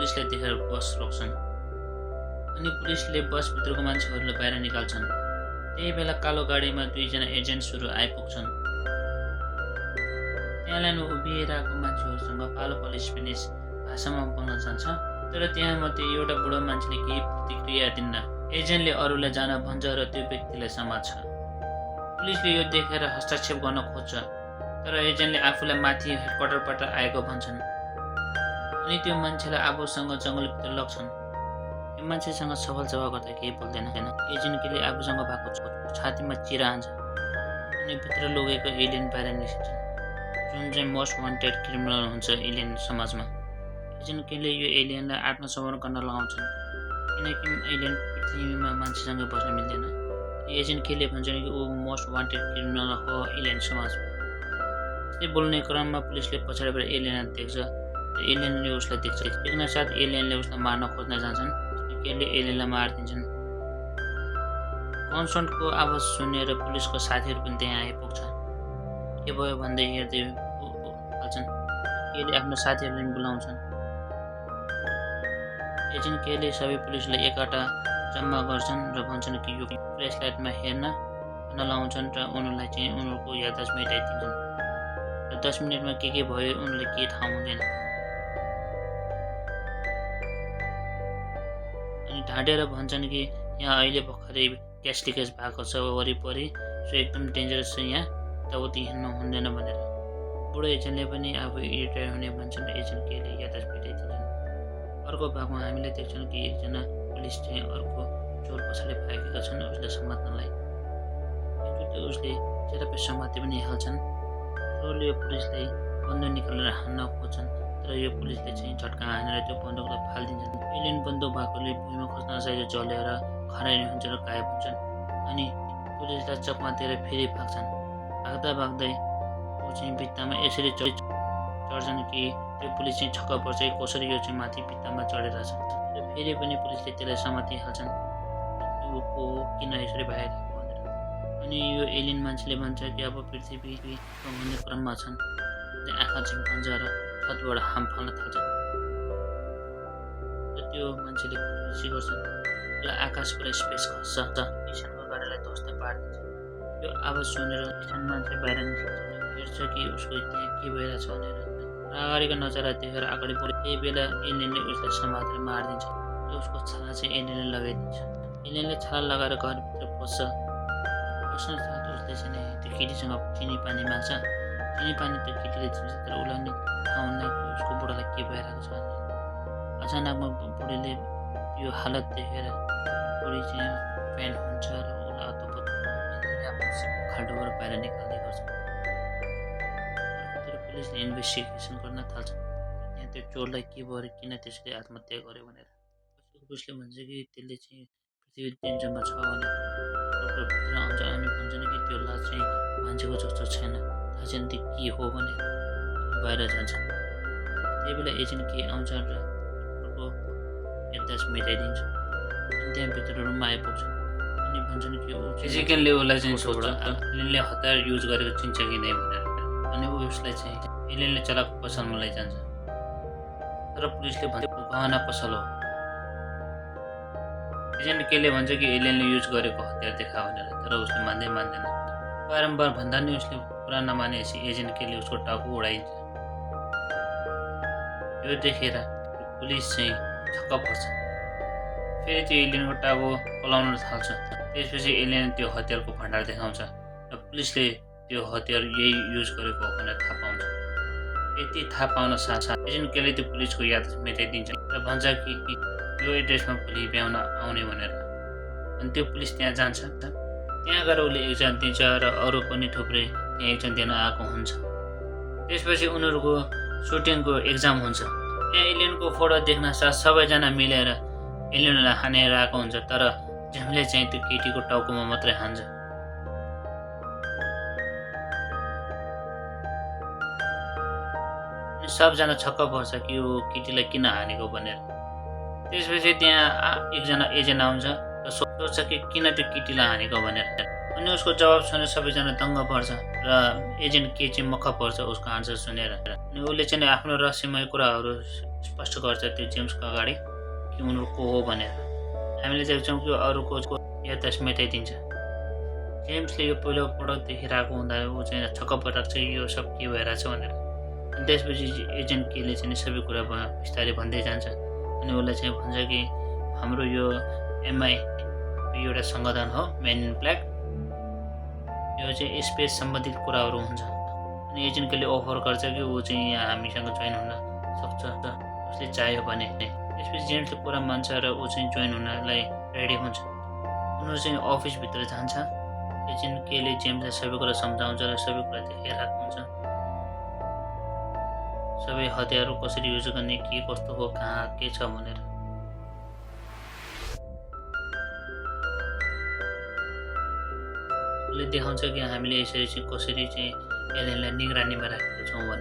पुलिसले देखेर बस रोक्छन् अनि पुलिसले बसभित्रको मान्छेहरूलाई बाहिर निकाल्छन्। त्यही बेला कालो गाडीमा दुईजना एजेन्ट्सहरू आइपुग्छन्। त्यहाँ लाइन उभिरहेको मान्छेहरूसँग पालो स्पेनिस भाषामा बोल्न जान्छ, तर त्यहाँ मध्ये एउटा बुढो मान्छेले केही प्रतिक्रिया दिन्न। एजेन्टले अरूलाई जान भन्छ र त्यो व्यक्तिलाई समात्छ। पुलिसले यो देखेर हस्तक्षेप गर्न खोज्छ, तर एजेन्टले आफूलाई माथि हेडक्वार्टरबाट आएको भन्छन् अनि त्यो मान्छेलाई आफूसँग जङ्गलभित्र लग्छन्। त्यो मान्छेसँग सवाल जवाब गर्दा केही बोल्दैन। एजेन्टले आफूसँग भएको छातीमा चिरा हान्छ अनि भित्र लगेको एलियन बाहिर निस्किन्छन्, जुन चाहिँ मोस्ट वान्टेड क्रिमिनल हुन्छ एलियन समाजमा। एजेन्टले यो एलियनलाई आत्मसमर्पण गर्न लगाउँछन् किनकि एलियन पृथ्वीमा मान्छेसँग बस्न मिल्दैन। एजेन्ट केले भन्छन् कि ऊ मोस्ट वान्टेड क्रिमिनल हो एलियन समाजमा। त्यस्तै बोल्ने क्रममा पुलिसले पछाडिबाट एलियन देख्छ र एलियनले उसलाई देख्छ। देख्न साथ एलियनले उसलाई मार्न खोज्न जान्छन्। केले एलियनलाई मारिदिन्छन्। कन्सर्टको आवाज सुनेर पुलिसको साथीहरू पनि त्यहाँ आइपुग्छ। के भयो भन्दै हेर्दै हाल्छन्। केले आफ्नो साथीहरूलाई बोलाउँछन्। एजेन्ट केले सबै पुलिसलाई एकटा जम्मा गर्छन् र भन्छन् कि यो फ्ल्यासलाइटमा हेर्न नलाउँछन् र उनीहरूलाई चाहिँ उनीहरूको याददाश्त मेटाइदिन्छन् र 10 मिनटमा के भयो उनीहरूलाई केही थाहा हुँदैन। अनि ढाँटेर भन्छन् कि यहाँ अहिले भर्खरै ग्यास लिकेज भएको छ वरिपरि, सो एकदम डेन्जरस छ, यहाँ यताउति हिँड्नु हुँदैन भनेर। बुढो एजेन्टले पनि आफू रिटायर हुने भन्छन्। एजेन्ट केले याददाश्त मेटाइदिन्छन्। अर्को भागमा हामीले देख्छौँ कि एकजना पुलिस चाहिँ अर्को चोर पछाडि भागेका छन् उसलाई समात्नलाई। एकचोटि उसले चेरापे समाति पनि हाल्छन्। चोरले पुलिसलाई बन्दुक निकालेर हान्न खोज्छन्, तर यो पुलिसले चाहिँ झट्का हानेर त्यो बन्दुकलाई फालिदिन्छन्। एलियन बन्दुक भएकोले भुइँमा खोज्न नसकेर जलेर खरानी हुन्छ र गायब हुन्छन् अनि पुलिसलाई चकमातेर फेरि भाग्छन्। भाग्दै ऊ चाहिँ भित्तामा यसरी चढ्छन् कि त्यो पुलिस चाहिँ छक्क पर्छ कि कसरी यो चाहिँ माथि भित्तामा चढेर छ। र फेरि पनि पुलिसले त्यसलाई समातिहाल्छन्, यो को किन यसरी भागिरहेको भनेर। अनि यो एलियन मान्छेले भन्छ कि अब पृथ्वी भन्ने क्रममा छन्। आँखा झिम्कन्छ र छतबाट हाम फाल्न थाल्छन् र त्यो मान्छेले खुसी गर्छन् र आकाशबाट स्पेस खस्छ। किसानको गाडीलाई ध्वस्त पारिदिन्छ। यो आवाज सुनेर किसान मान्छे बाहिर निस्किन्छ, हेर्छ कि उसको त्यहाँ के भइरहेछ भनेर। अगाडिको नजारा देखेर अगाडि बढ्यो। त्यही बेला एलियनले उसलाई समातेर मारिदिन्छ र उसको छाला चाहिँ एलियनले लगाइदिन्छ। एलियनले छाला लगाएर घरभित्र पस्छ। पस्न साथ उसले चाहिँ त्यो केटीसँग चिनी पानी माग्छ। चिनी पानी त्यो केटीले दिन्छ, तर उसलाई नि थाहा हुन्न कि उसको बुढालाई के भइरहेको छ भने। अचानकमा बुढीले यो हालत देखेर बुढी चाहिँ प्यान्ट हुन्छ र उसलाई अतपत खाल्डोबाट बाहिर निकाल्दै गर्छ। पुलिसले इन्भेस्टिगेसन गर्न थाल्छ यहाँ त्यो चोरलाई के भयो, किन त्यसले आत्महत्या गर्यो भनेर। पुलिसले भन्छ कि त्यसले चाहिँ पृथ्वी डेन्जरमा छ भने भित्र आउँछ अनि भन्छन् कि त्यो लास चाहिँ मान्छेको जस्तो छैन, थाहा छैन त्यो के हो भने बाहिर जान्छ। त्यही बेला एजेन्ट के आउँछ र याददाश्त मेटाइदिन्छ अनि त्यहाँभित्र रुममा आइपुग्छ अनि भन्छन् कि फिजिकलले उसलाई चाहिँ सोध्छ एलियनले हतियार युज गरेको चिन्छ कि नै भनेर। अनि उसलाई चाहिँ एलियनले चलाएको पसलमा लैजान्छ, तर पुलिसले भन्छ गहना पसल हो। एजेन्ट केले भन्छ कि एलियनले युज गरेको हतियार देखा भनेर, तर उसले मान्दैन। बारम्बार भन्दा नि उसले कुरा नमानेपछि एजेन्ट केले उसको टाउको उडाइन्छ। यो देखेर पुलिस चाहिँ छक्क पर्छ। फेरि त्यो एलियनको टाउको पलाउन थाल्छ। त्यसपछि एलियन त्यो हतियारको भण्डार देखाउँछ र पुलिसले त्यो हतियार यही युज गरेको हो भनेर थाहा पाउँछ। यति थाहा पाउन साथ एजेन्ट केले त्यो पुलिसको याद मेटाइदिन्छ र भन्छ कि यो एड्रेसमा भोलि ब्याउन आउने भनेर। अनि त्यो पुलिस त्यहाँ जान्छ। त्यहाँ गएर उसले एक्जाम दिन्छ र अरू पनि थुप्रै त्यहाँ एक्जाम दिन आएको हुन्छ। त्यसपछि उनीहरूको सुटिङको एक्जाम हुन्छ। त्यहाँ एलियनको फोटो देख्न साथ सबैजना मिलेर एलियनलाई हानेर आएको हुन्छ, तर जेमले चाहिँ त्यो केटीको टाउकोमा मात्रै हान्छ। सबजना छक्क पर्छ कि यो केटीलाई किन हानेको भनेर। त्यसपछि त्यहाँ एकजना एजेन्ट आउँछ र सोध्छ कि किन त्यो केटीलाई हानेको भनेर। अनि उसको जवाब सुनेर सबैजना दङ्ग पर्छ र एजेन्ट के चाहिँ मक्ख पर्छ उसको आन्सर सुनेर। अनि उसले चाहिँ आफ्नो रहस्यमय कुराहरू स्पष्ट गर्छ त्यो जेम्सको अगाडि कि उनीहरू को हो भनेर। हामीले देख्छौँ कि अरूको याददाश्त मेटाइदिन्छ। जेम्सले यो पहिलोपटक देखिरहेको हुँदा ऊ चाहिँ छक्क परिरहेको छ यो सब के भइरहेछ भनेर। अनि त्यसपछि एजेन्ट केले चाहिँ सबै कुरा बिस्तारै भन्दै जान्छ अनि उसलाई चाहिँ भन्छ कि हाम्रो यो एमआई एउटा सङ्गठन हो, मेन इन ब्ल्याक। यो चाहिँ स्पेस सम्बन्धित कुराहरू हुन्छ। अनि एजेन्ट केले अफर गर्छ कि ऊ चाहिँ यहाँ हामीसँग जोइन हुन सक्छ उसले चाह्यो भने। त्यसपछि जेम्सले कुरा मान्छ र ऊ चाहिँ जोइन हुनलाई रेडी हुन्छ। उनीहरू चाहिँ अफिसभित्र जान्छ। एजेन्ट केले जेम्सलाई सबै कुरा सम्झाउँछ र सबै कुरा देखाइरहेको हुन्छ। सबै हतियारहरू कसरी युज गर्ने, के कस्तो हो, कहाँ के छ भनेर। उसले देखाउँछ कि हामीले यसरी चाहिँ कसरी चाहिँ एलियनलाई निगरानीमा राखेका छौँ भने।